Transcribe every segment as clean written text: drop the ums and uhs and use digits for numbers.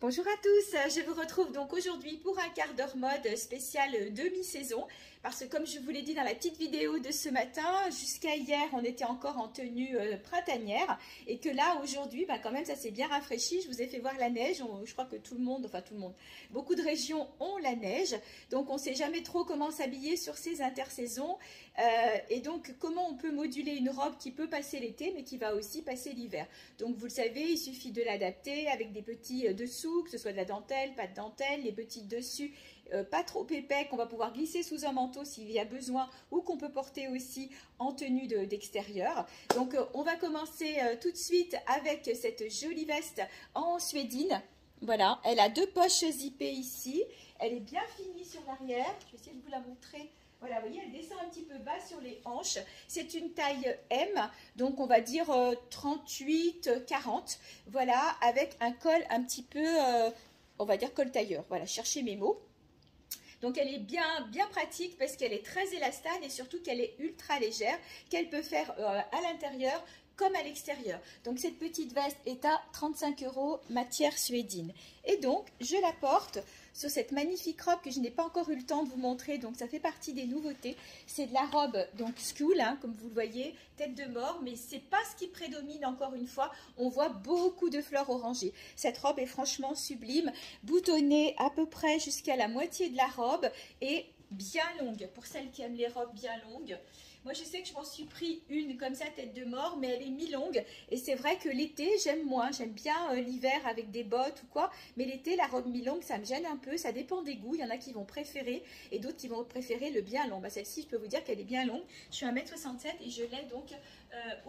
Bonjour à tous, je vous retrouve donc aujourd'hui pour un quart d'heure mode spécial demi-saison parce que comme je vous l'ai dit dans la petite vidéo de ce matin, jusqu'à hier on était encore en tenue printanière et que là aujourd'hui quand même ça s'est bien rafraîchi. Je vous ai fait voir la neige, je crois que tout le monde, beaucoup de régions ont la neige, donc on ne sait jamais trop comment s'habiller sur ces intersaisons et donc comment on peut moduler une robe qui peut passer l'été mais qui va aussi passer l'hiver. Donc vous le savez, il suffit de l'adapter avec des petits dessous, que ce soit de la dentelle, pas de dentelle, les petits dessus pas trop épais qu'on va pouvoir glisser sous un manteau s'il y a besoin ou qu'on peut porter aussi en tenue d'extérieur. Donc on va commencer tout de suite avec cette jolie veste en suédine. Voilà, elle a deux poches zippées ici, elle est bien finie sur l'arrière, je vais essayer de vous la montrer. Voilà, vous voyez, elle descend un petit peu bas sur les hanches. C'est une taille M, donc on va dire 38-40. Voilà, avec un col un petit peu, on va dire col tailleur. Voilà, cherchez mes mots. Donc elle est bien pratique parce qu'elle est très élastane et surtout qu'elle est ultra légère, qu'elle peut faire à l'intérieur comme à l'extérieur. Donc cette petite veste est à 35 €, matière suédine. Et donc je la porte sur cette magnifique robe que je n'ai pas encore eu le temps de vous montrer, donc ça fait partie des nouveautés. C'est de la robe donc school, comme vous le voyez, tête de mort, mais c'est pas ce qui prédomine encore une fois. On voit beaucoup de fleurs orangées. Cette robe est franchement sublime, boutonnée à peu près jusqu'à la moitié de la robe et bien longue, pour celles qui aiment les robes bien longues. Moi, je sais que je m'en suis pris une comme ça, tête de mort, mais elle est mi-longue. Et c'est vrai que l'été, j'aime moins. J'aime bien l'hiver avec des bottes ou quoi. Mais l'été, la robe mi-longue, ça me gêne un peu. Ça dépend des goûts. Il y en a qui vont préférer et d'autres qui vont préférer le bien long. Celle-ci, je peux vous dire qu'elle est bien longue. Je suis 1,67 m et je l'ai donc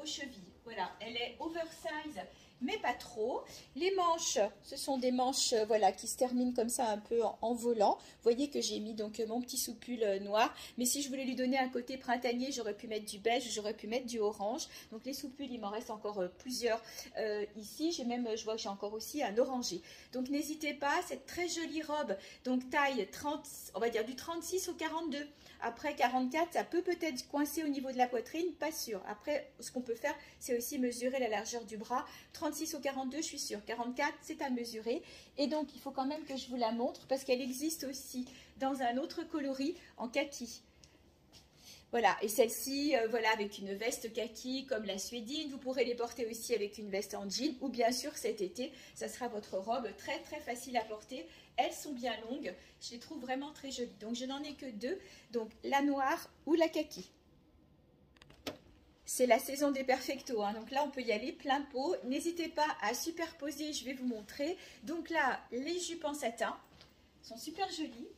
aux chevilles. Voilà, elle est oversize, mais pas trop. Les manches, ce sont des manches voilà, qui se terminent comme ça un peu en volant. Vous voyez que j'ai mis donc mon petit soupule noir, mais si je voulais lui donner un côté printanier, j'aurais pu mettre du beige, j'aurais pu mettre du orange. Donc les soupules, il m'en reste encore plusieurs ici. Je vois que j'ai encore aussi un orangé. Donc n'hésitez pas, cette très jolie robe, donc taille 30, on va dire du 36 au 42. Après 44, ça peut peut-être coincer au niveau de la poitrine, pas sûr. Après, ce qu'on peut faire, c'est aussi mesurer la largeur du bras. 36 au 42, je suis sûre. 44, c'est à mesurer. Et donc, il faut quand même que je vous la montre parce qu'elle existe aussi dans un autre coloris en kaki. Voilà, et celle-ci, voilà, avec une veste kaki comme la suédine, vous pourrez les porter aussi avec une veste en jean ou bien sûr cet été, ça sera votre robe très facile à porter. Elles sont bien longues, je les trouve vraiment très jolies. Donc je n'en ai que deux, donc la noire ou la kaki. C'est la saison des perfectos, donc là on peut y aller plein pot. N'hésitez pas à superposer, je vais vous montrer. Donc là, les jupes en satin sont super jolies.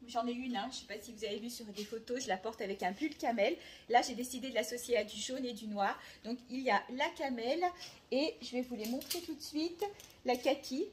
J'en ai une, je ne sais pas si vous avez vu sur des photos, je la porte avec un pull camel. Là, j'ai décidé de l'associer à du jaune et du noir. Donc, il y a la camel et je vais vous les montrer tout de suite. La kaki,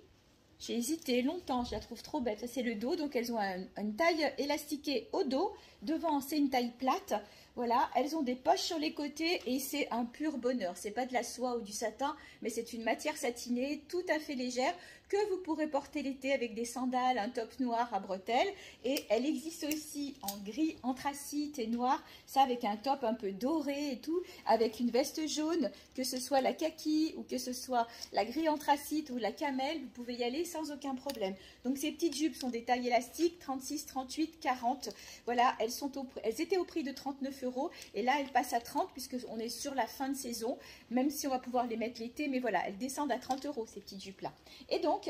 j'ai hésité longtemps, je la trouve trop belle. Ça, c'est le dos, donc elles ont une taille élastiquée au dos. Devant, c'est une taille plate. Voilà, elles ont des poches sur les côtés et c'est un pur bonheur. C'est pas de la soie ou du satin, mais c'est une matière satinée tout à fait légère que vous pourrez porter l'été avec des sandales, un top noir à bretelles. Et elle existe aussi en gris, anthracite et noir, ça avec un top un peu doré et tout, avec une veste jaune, que ce soit la kaki ou que ce soit la gris anthracite ou la camel, vous pouvez y aller sans aucun problème. Donc ces petites jupes sont des tailles élastiques, 36, 38, 40. Voilà, elles étaient au prix de 39 € et là elles passent à 30 puisqu'on est sur la fin de saison, même si on va pouvoir les mettre l'été, mais voilà, elles descendent à 30 € ces petites jupes là. Et donc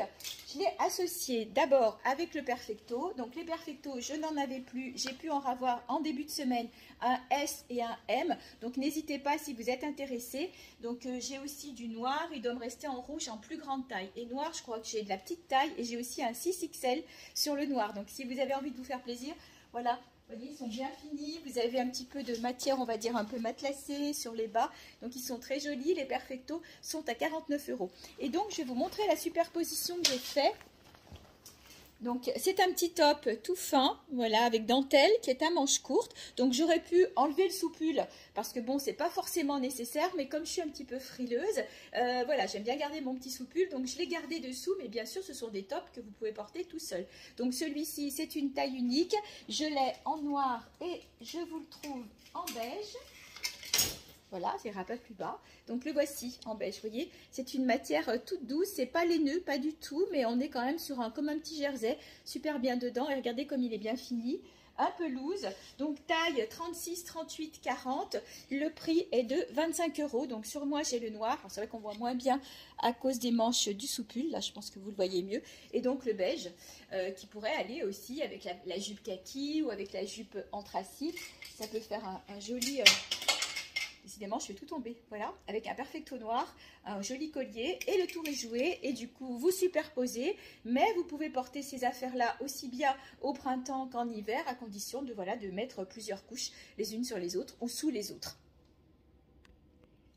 je l'ai associé d'abord avec le perfecto. Donc les perfectos, je n'en avais plus, j'ai pu en avoir en début de semaine un S et un M, donc n'hésitez pas si vous êtes intéressé. Donc j'ai aussi du noir, il doit me rester en rouge en plus grande taille, et noir je crois que j'ai de la petite taille et j'ai aussi un 6XL sur le noir. Donc si vous avez envie de vous faire plaisir, voilà, vous voyez, ils sont bien finis, vous avez un petit peu de matière, on va dire un peu matelassée sur les bas, donc ils sont très jolis. Les perfectos sont à 49 €. Et donc je vais vous montrer la superposition que j'ai fait. Donc c'est un petit top tout fin, voilà, avec dentelle qui est à manches courtes. Donc j'aurais pu enlever le soupule parce que bon, c'est pas forcément nécessaire, mais comme je suis un petit peu frileuse, voilà, j'aime bien garder mon petit soupule, donc je l'ai gardé dessous. Mais bien sûr, ce sont des tops que vous pouvez porter tout seul. Donc celui-ci, c'est une taille unique. Je l'ai en noir et je vous le trouve en beige. Voilà, ça ira pas plus bas. Donc le voici en beige, vous voyez, c'est une matière toute douce, c'est pas laineux, pas du tout, mais on est quand même sur comme un petit jersey, super bien dedans. Et regardez comme il est bien fini, un peu loose. Donc taille 36, 38, 40. Le prix est de 25 €. Donc sur moi j'ai le noir. C'est vrai qu'on voit moins bien à cause des manches du soupul. Là je pense que vous le voyez mieux. Et donc le beige qui pourrait aller aussi avec la jupe kaki ou avec la jupe anthracite. Ça peut faire un joli... Décidément, je fais tout tomber, voilà, avec un perfecto noir, un joli collier, et le tour est joué, et du coup, vous superposez, mais vous pouvez porter ces affaires-là aussi bien au printemps qu'en hiver, à condition de, voilà, de mettre plusieurs couches les unes sur les autres ou sous les autres.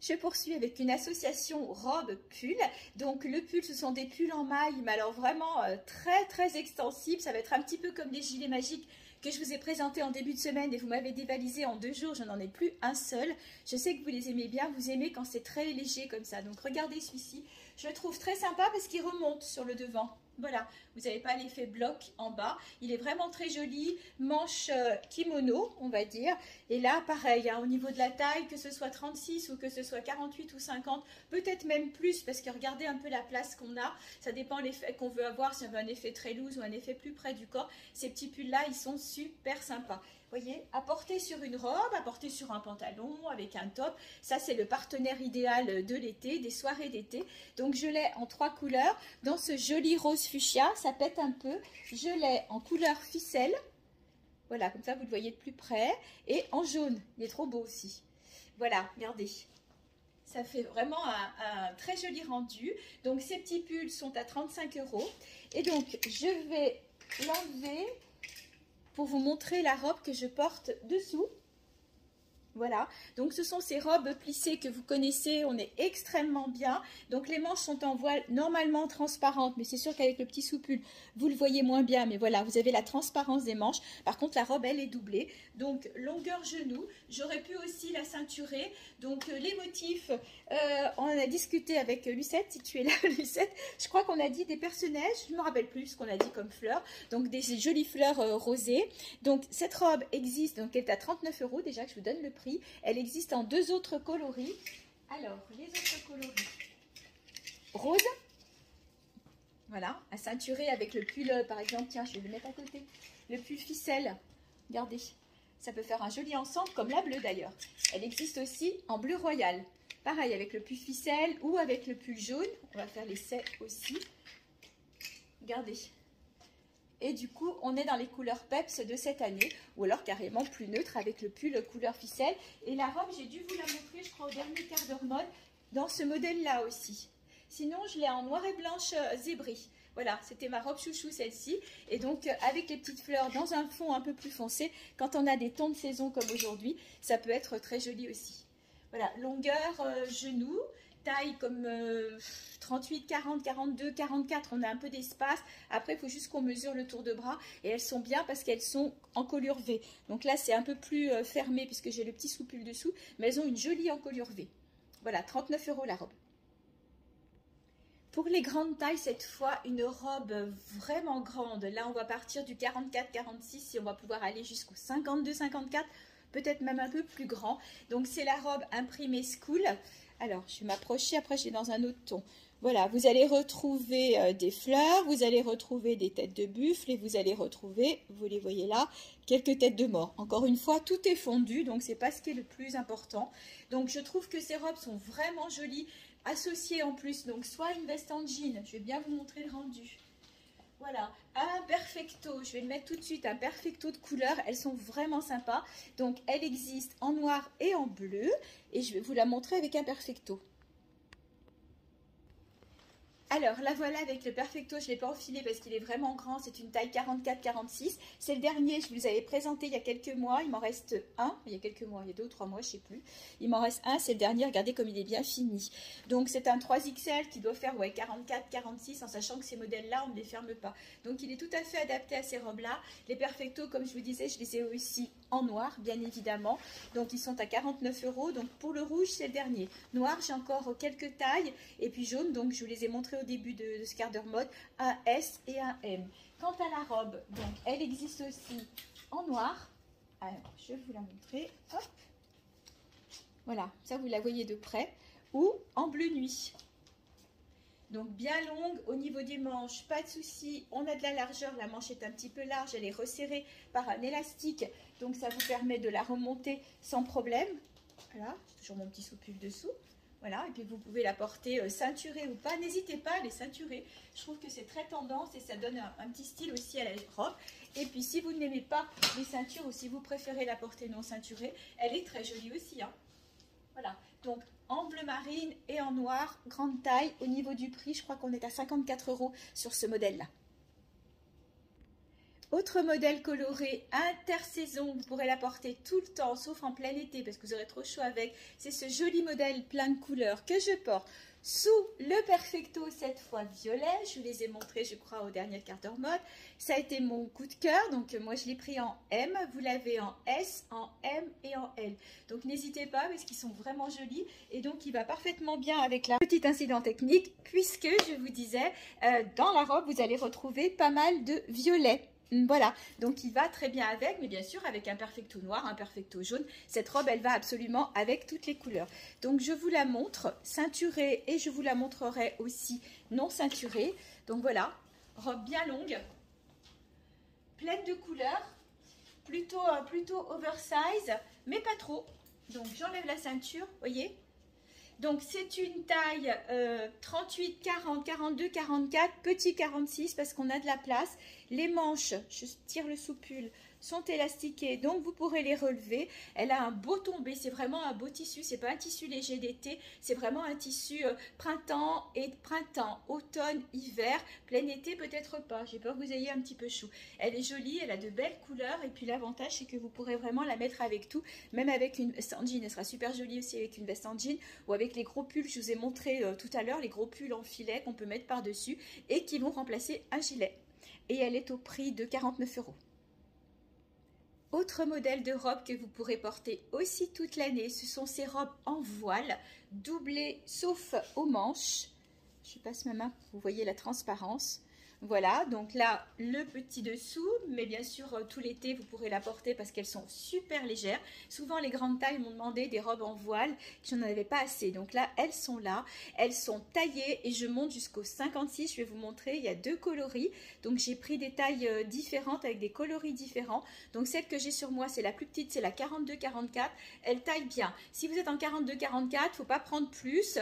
Je poursuis avec une association robe-pull. Donc le pull, ce sont des pulls en maille, mais alors vraiment très très extensibles. Ça va être un petit peu comme des gilets magiques que je vous ai présentés en début de semaine et vous m'avez dévalisé en 2 jours. Je n'en ai plus un seul. Je sais que vous les aimez bien. Vous aimez quand c'est très léger comme ça. Donc regardez celui-ci. Je le trouve très sympa parce qu'il remonte sur le devant. Voilà, vous n'avez pas l'effet bloc en bas. Il est vraiment très joli, manche kimono, on va dire. Et là, pareil, hein, au niveau de la taille, que ce soit 36 ou que ce soit 48 ou 50, peut-être même plus, parce que regardez un peu la place qu'on a. Ça dépend l'effet qu'on veut avoir, si on veut un effet très loose ou un effet plus près du corps. Ces petits pulls-là, ils sont super sympas. Vous voyez, à porter sur une robe, à porter sur un pantalon, avec un top. Ça, c'est le partenaire idéal de l'été, des soirées d'été. Donc, je l'ai en 3 couleurs. Dans ce joli rose fuchsia, ça pète un peu. Je l'ai en couleur ficelle. Voilà, comme ça, vous le voyez de plus près. Et en jaune, il est trop beau aussi. Voilà, regardez. Ça fait vraiment un très joli rendu. Donc, ces petits pulls sont à 35 €. Et donc, je vais l'enlever pour vous montrer la robe que je porte dessous. Voilà, donc ce sont ces robes plissées que vous connaissez, on est extrêmement bien. Donc les manches sont en voile normalement transparente, mais c'est sûr qu'avec le petit soupul, vous le voyez moins bien. Mais voilà, vous avez la transparence des manches. Par contre, la robe, elle est doublée. Donc longueur genou, j'aurais pu aussi la ceinturer. Donc les motifs, on en a discuté avec Lucette, si tu es là Lucette. Je crois qu'on a dit des personnages, je ne me rappelle plus ce qu'on a dit comme fleurs. Donc des jolies fleurs rosées. Donc cette robe existe, donc elle est à 39 € déjà que je vous donne le prix. Elle existe en 2 autres coloris. Alors, les autres coloris. Rose. Voilà, à ceinturer avec le pull, par exemple. Tiens, je vais le mettre à côté. Le pull ficelle. Regardez. Ça peut faire un joli ensemble, comme la bleue d'ailleurs. Elle existe aussi en bleu royal. Pareil, avec le pull ficelle ou avec le pull jaune. On va faire l'essai aussi. Regardez. Et du coup, on est dans les couleurs peps de cette année, ou alors carrément plus neutre avec le pull couleur ficelle. Et la robe, j'ai dû vous la montrer, je crois, au dernier quart d'heure mode, dans ce modèle-là aussi. Sinon, je l'ai en noir et blanche zébré. Voilà, c'était ma robe chouchou, celle-ci. Et donc, avec les petites fleurs dans un fond un peu plus foncé, quand on a des tons de saison comme aujourd'hui, ça peut être très joli aussi. Voilà, longueur genou. Taille comme 38, 40, 42, 44, on a un peu d'espace. Après, il faut juste qu'on mesure le tour de bras. Et elles sont bien parce qu'elles sont en colure V. Donc là, c'est un peu plus fermé puisque j'ai le petit soupul dessous. Mais elles ont une jolie encolure V. Voilà, 39 € la robe. Pour les grandes tailles, cette fois, une robe vraiment grande. Là, on va partir du 44, 46 si on va pouvoir aller jusqu'au 52, 54. Peut-être même un peu plus grand. Donc, c'est la robe imprimée School. Alors, je vais m'approcher, après je vais dans un autre ton. Voilà, vous allez retrouver des fleurs, vous allez retrouver des têtes de buffle et vous allez retrouver, vous les voyez là, quelques têtes de mort. Encore une fois, tout est fondu, donc c'est pas ce qui est le plus important. Donc, je trouve que ces robes sont vraiment jolies, associées en plus. Donc, soit une veste en jean, je vais bien vous montrer le rendu. Voilà, un perfecto, je vais le mettre tout de suite, un perfecto de couleur, elles sont vraiment sympas. Donc, elle existe en noir et en bleu, et je vais vous la montrer avec un perfecto. Alors, la voilà avec le perfecto, je ne l'ai pas enfilé parce qu'il est vraiment grand, c'est une taille 44-46. C'est le dernier, je vous l'avais présenté il y a quelques mois, il m'en reste un, il y a quelques mois, il y a 2 ou 3 mois, je ne sais plus. Il m'en reste un, c'est le dernier, regardez comme il est bien fini. Donc, c'est un 3XL qui doit faire ouais, 44-46, en sachant que ces modèles-là, on ne les ferme pas. Donc, il est tout à fait adapté à ces robes-là. Les perfectos, comme je vous disais, je les ai aussi en noir, bien évidemment. Donc, ils sont à 49 €. Donc, pour le rouge, c'est le dernier. Noir, j'ai encore quelques tailles. Et puis jaune, donc, je vous les ai montrés au début de ce quart d'heure mode, un S et un M. Quant à la robe, donc elle existe aussi en noir. Alors, je vais vous la montrer. Hop. Voilà, ça vous la voyez de près. Ou en bleu nuit. Donc bien longue au niveau des manches, pas de souci. On a de la largeur, la manche est un petit peu large, elle est resserrée par un élastique. Donc ça vous permet de la remonter sans problème. Voilà, j'ai toujours mon petit soupule dessous. Voilà, et puis vous pouvez la porter ceinturée ou pas. N'hésitez pas à les ceinturer. Je trouve que c'est très tendance et ça donne un petit style aussi à la robe. Et puis si vous n'aimez pas les ceintures ou si vous préférez la porter non ceinturée, elle est très jolie aussi, hein. Voilà, donc en bleu marine et en noir, grande taille. Au niveau du prix, je crois qu'on est à 54 € sur ce modèle-là. Autre modèle coloré, intersaison, vous pourrez la porter tout le temps, sauf en plein été, parce que vous aurez trop chaud avec. C'est ce joli modèle plein de couleurs que je porte sous le Perfecto, cette fois violet. Je vous les ai montrés, je crois, au dernier quart d'heure mode. Ça a été mon coup de cœur, donc moi je l'ai pris en M. Vous l'avez en S, en M et en L. Donc n'hésitez pas, parce qu'ils sont vraiment jolis. Et donc il va parfaitement bien avec la petite incident technique, puisque je vous disais, dans la robe, vous allez retrouver pas mal de violet. Voilà, donc il va très bien avec, mais bien sûr avec un perfecto noir, un perfecto jaune. Cette robe, elle va absolument avec toutes les couleurs. Donc je vous la montre ceinturée et je vous la montrerai aussi non ceinturée. Donc voilà, robe bien longue, pleine de couleurs, plutôt oversize, mais pas trop. Donc j'enlève la ceinture, voyez. Donc c'est une taille 38, 40, 42, 44, petit 46 parce qu'on a de la place. Les manches, je tire le soupule, sont élastiquées, donc vous pourrez les relever. Elle a un beau tombé, c'est vraiment un beau tissu, c'est pas un tissu léger d'été, c'est vraiment un tissu printemps, automne, hiver, plein été peut-être pas, j'ai peur que vous ayez un petit peu chaud. Elle est jolie, elle a de belles couleurs et puis l'avantage c'est que vous pourrez vraiment la mettre avec tout, même avec une veste en jean, elle sera super jolie aussi avec une veste en jean ou avec les gros pulls, je vous ai montré tout à l'heure, les gros pulls en filet qu'on peut mettre par-dessus et qui vont remplacer un gilet. Et elle est au prix de 49 €. Autre modèle de robe que vous pourrez porter aussi toute l'année, ce sont ces robes en voile, doublées sauf aux manches. Je passe ma main, vous voyez la transparence. Voilà, donc là, le petit dessous, mais bien sûr, tout l'été, vous pourrez la porter parce qu'elles sont super légères. Souvent, les grandes tailles m'ont demandé des robes en voile, je n'en avais pas assez. Donc là, elles sont taillées et je monte jusqu'au 56. Je vais vous montrer, il y a deux coloris. Donc, j'ai pris des tailles différentes avec des coloris différents. Donc, celle que j'ai sur moi, c'est la plus petite, c'est la 42-44. Elle taille bien. Si vous êtes en 42-44, il ne faut pas prendre plus,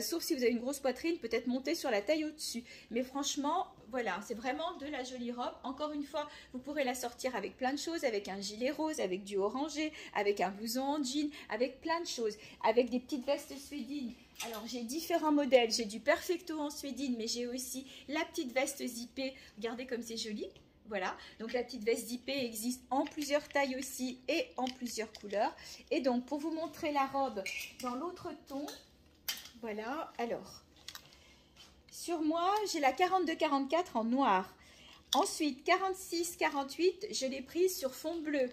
sauf si vous avez une grosse poitrine, peut-être monter sur la taille au-dessus. Mais franchement, voilà, c'est vraiment de la jolie robe. Encore une fois, vous pourrez la sortir avec plein de choses, avec un gilet rose, avec du orangé, avec un blouson en jean, avec plein de choses, avec des petites vestes suédines. Alors, j'ai différents modèles. J'ai du perfecto en suédine, mais j'ai aussi la petite veste zippée. Regardez comme c'est joli. Voilà, donc la petite veste zippée existe en plusieurs tailles aussi et en plusieurs couleurs. Et donc, pour vous montrer la robe dans l'autre ton, voilà, alors... Sur moi, j'ai la 42-44 en noir. Ensuite, 46-48, je l'ai prise sur fond bleu.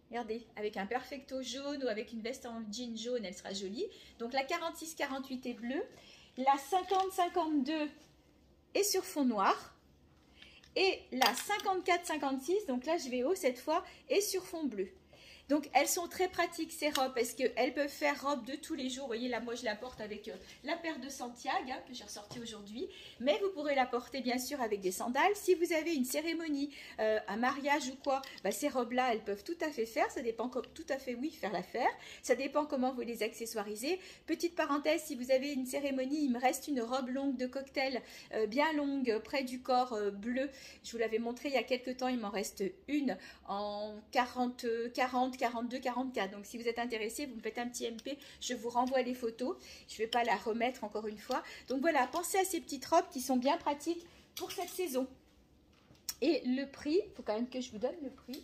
Regardez, avec un perfecto jaune ou avec une veste en jean jaune, elle sera jolie. Donc la 46-48 est bleue. La 50-52 est sur fond noir. Et la 54-56, donc là je vais haut cette fois, est sur fond bleu. Donc, elles sont très pratiques, ces robes, parce qu'elles peuvent faire robe de tous les jours. Vous voyez, là, moi, je la porte avec la paire de Santiago, hein, que j'ai ressortie aujourd'hui. Mais vous pourrez la porter, bien sûr, avec des sandales. Si vous avez une cérémonie, un mariage ou quoi, bah, ces robes-là, elles peuvent tout à fait faire. Ça dépend, tout à fait, oui, faire l'affaire. Ça dépend comment vous les accessoirisez. Petite parenthèse, si vous avez une cérémonie, il me reste une robe longue de cocktail, bien longue, près du corps, bleu. Je vous l'avais montré il y a quelques temps, il m'en reste une en 40, 42, 44. Donc, si vous êtes intéressé, vous me faites un petit MP. Je vous renvoie les photos. Je ne vais pas la remettre encore une fois. Donc, voilà, pensez à ces petites robes qui sont bien pratiques pour cette saison. Et le prix, il faut quand même que je vous donne le prix.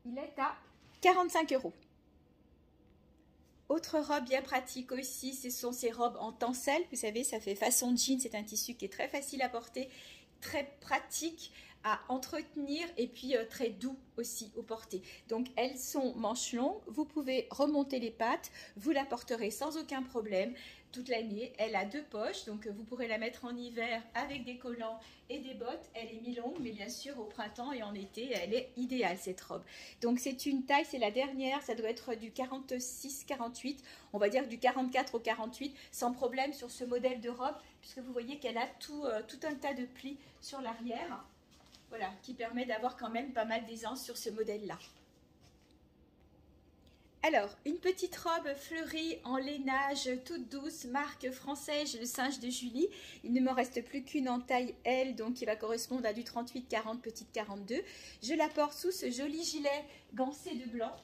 Il est à 45 €. Autre robe bien pratique aussi, ce sont ces robes en tencel. Vous savez, ça fait façon jean. C'est un tissu qui est très facile à porter, très pratique à entretenir et puis très doux aussi au porter. Donc elles sont manches longues, vous pouvez remonter les pattes, vous la porterez sans aucun problème. toute l'année. Elle a 2 poches, donc vous pourrez la mettre en hiver avec des collants et des bottes. Elle est mi-longue, mais bien sûr au printemps et en été, elle est idéale cette robe. Donc c'est une taille, c'est la dernière, ça doit être du 46-48, on va dire du 44 au 48, sans problème sur ce modèle de robe, puisque vous voyez qu'elle a tout un tas de plis sur l'arrière, voilà, qui permet d'avoir quand même pas mal d'aisance sur ce modèle-là. Alors, une petite robe fleurie en lainage toute douce, marque française, le singe de Julie. Il ne me reste plus qu'une en taille L, donc qui va correspondre à du 38-40, petite 42. Je la porte sous ce joli gilet gancé de blanc.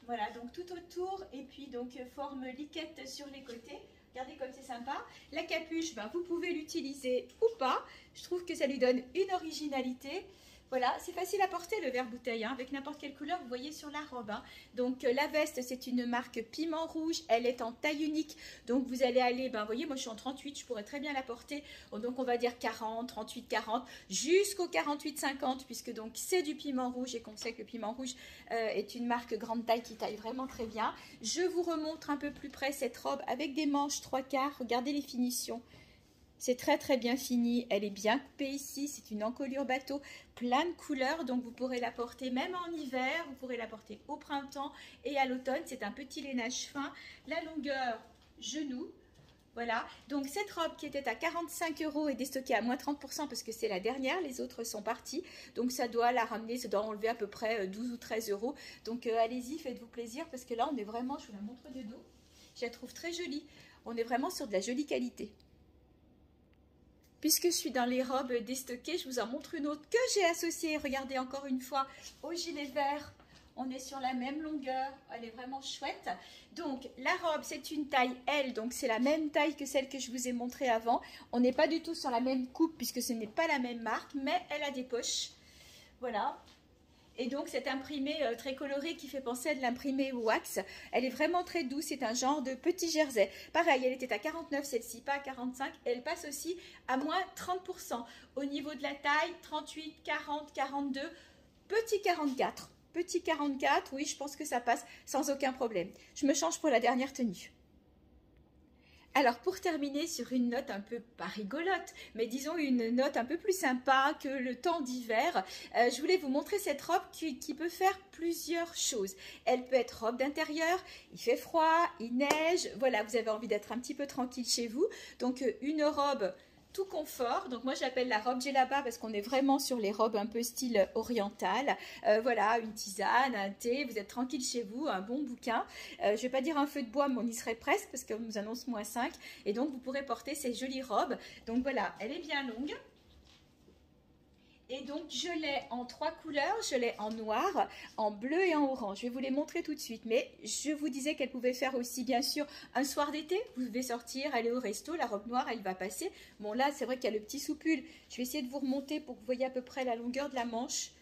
Voilà, donc tout autour, et puis donc forme liquette sur les côtés. Regardez comme c'est sympa. La capuche, ben, vous pouvez l'utiliser ou pas. Je trouve que ça lui donne une originalité. Voilà, c'est facile à porter le vert-bouteille, hein, avec n'importe quelle couleur, vous voyez sur la robe. Hein. Donc la veste, c'est une marque Piment Rouge, elle est en taille unique. Donc vous allez aller, ben, vous voyez, moi je suis en 38, je pourrais très bien la porter. Donc on va dire 40, 38, 40, jusqu'au 48, 50, puisque donc c'est du Piment Rouge et qu'on sait que le Piment Rouge est une marque grande taille qui taille vraiment très bien. Je vous remontre un peu plus près cette robe avec des manches 3/4, regardez les finitions. C'est très très bien fini, elle est bien coupée ici, c'est une encolure bateau, plein de couleurs, donc vous pourrez la porter même en hiver, vous pourrez la porter au printemps et à l'automne. C'est un petit lainage fin, la longueur genou, voilà. Donc cette robe qui était à 45 € est déstockée à moins 30% parce que c'est la dernière, les autres sont partis, donc ça doit la ramener, ça doit enlever à peu près 12 ou 13 €. Donc allez-y, faites-vous plaisir parce que là on est vraiment, je vous la montre de dos, je la trouve très jolie, on est vraiment sur de la jolie qualité. Puisque je suis dans les robes déstockées, je vous en montre une autre que j'ai associée, regardez encore une fois, au gilet vert. On est sur la même longueur, elle est vraiment chouette. Donc la robe, c'est une taille L, donc c'est la même taille que celle que je vous ai montrée avant. On n'est pas du tout sur la même coupe puisque ce n'est pas la même marque, mais elle a des poches. Voilà. Et donc cette imprimé très colorée qui fait penser à de l'imprimé wax, elle est vraiment très douce, c'est un genre de petit jersey. Pareil, elle était à 49 celle-ci, pas à 45, elle passe aussi à moins 30%. Au niveau de la taille, 38, 40, 42, petit 44. Petit 44, oui, je pense que ça passe sans aucun problème. Je me change pour la dernière tenue. Alors pour terminer sur une note un peu pas rigolote, mais disons une note un peu plus sympa que le temps d'hiver, je voulais vous montrer cette robe qui peut faire plusieurs choses. Elle peut être robe d'intérieur, il fait froid, il neige, voilà, vous avez envie d'être un petit peu tranquille chez vous, donc une robe tout confort. Donc moi j'appelle la robe djellaba parce qu'on est vraiment sur les robes un peu style oriental. Voilà, une tisane, un thé, vous êtes tranquille chez vous, un bon bouquin. Je vais pas dire un feu de bois, mais on y serait presque parce qu'on nous annonce moins 5. Et donc vous pourrez porter ces jolies robes. Donc voilà, elle est bien longue. Et donc, je l'ai en 3 couleurs, je l'ai en noir, en bleu et en orange. Je vais vous les montrer tout de suite. Mais je vous disais qu'elle pouvait faire aussi, bien sûr, un soir d'été. Vous devez sortir, aller au resto, la robe noire, elle va passer. Bon, là, c'est vrai qu'il y a le petit soupule. Je vais essayer de vous remonter pour que vous voyez à peu près la longueur de la manche.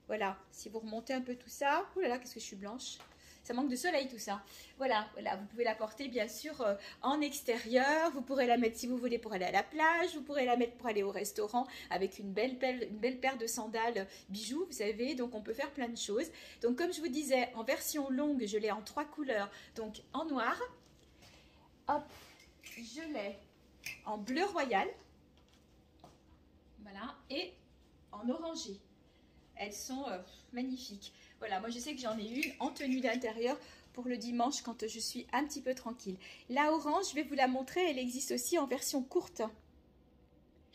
Voilà, si vous remontez un peu tout ça. Ouh là là, qu'est-ce que je suis blanche. Ça manque de soleil tout ça. Voilà, voilà, vous pouvez la porter bien sûr en extérieur. Vous pourrez la mettre si vous voulez pour aller à la plage. Vous pourrez la mettre pour aller au restaurant avec une belle paire de sandales bijoux, vous savez. Donc on peut faire plein de choses. Donc comme je vous disais, en version longue, je l'ai en 3 couleurs. Donc en noir. Hop, je l'ai en bleu royal. Voilà, et en orangé. Elles sont magnifiques. Voilà, moi je sais que j'en ai une en tenue d'intérieur pour le dimanche quand je suis un petit peu tranquille. La orange, je vais vous la montrer, elle existe aussi en version courte.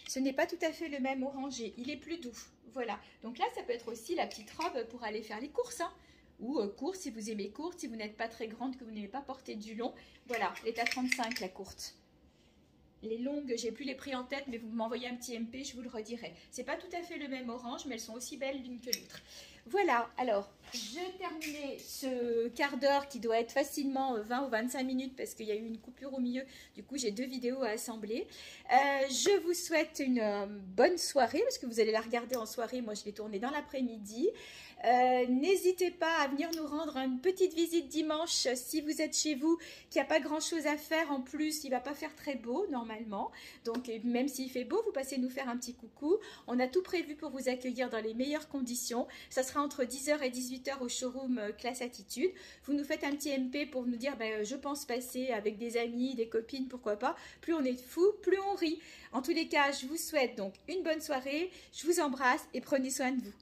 Ce n'est pas tout à fait le même orangé, il est plus doux. Voilà, donc là ça peut être aussi la petite robe pour aller faire les courses. Hein. Ou courte si vous aimez courte, si vous n'êtes pas très grande, que vous n'aimez pas porter du long. Voilà, elle est à 35 la courte. Les longues, j'ai plus les prix en tête, mais vous m'envoyez un petit MP, je vous le redirai. C'est pas tout à fait le même orange, mais elles sont aussi belles l'une que l'autre. Voilà, alors, je terminais ce quart d'heure qui doit être facilement 20 ou 25 minutes parce qu'il y a eu une coupure au milieu. Du coup, j'ai 2 vidéos à assembler. Je vous souhaite une bonne soirée parce que vous allez la regarder en soirée. Moi, je l'ai tournée dans l'après-midi. N'hésitez pas à venir nous rendre une petite visite dimanche si vous êtes chez vous, qu'il n'y a pas grand chose à faire. En plus, il ne va pas faire très beau normalement. Donc même s'il fait beau, vous passez nous faire un petit coucou. On a tout prévu pour vous accueillir dans les meilleures conditions. Ça sera entre 10 h et 18 h au showroom Classe Attitude. Vous nous faites un petit MP pour nous dire je pense passer avec des amis, des copines, pourquoi pas. Plus on est fou, plus on rit. En tous les cas, je vous souhaite donc une bonne soirée. Je vous embrasse et prenez soin de vous.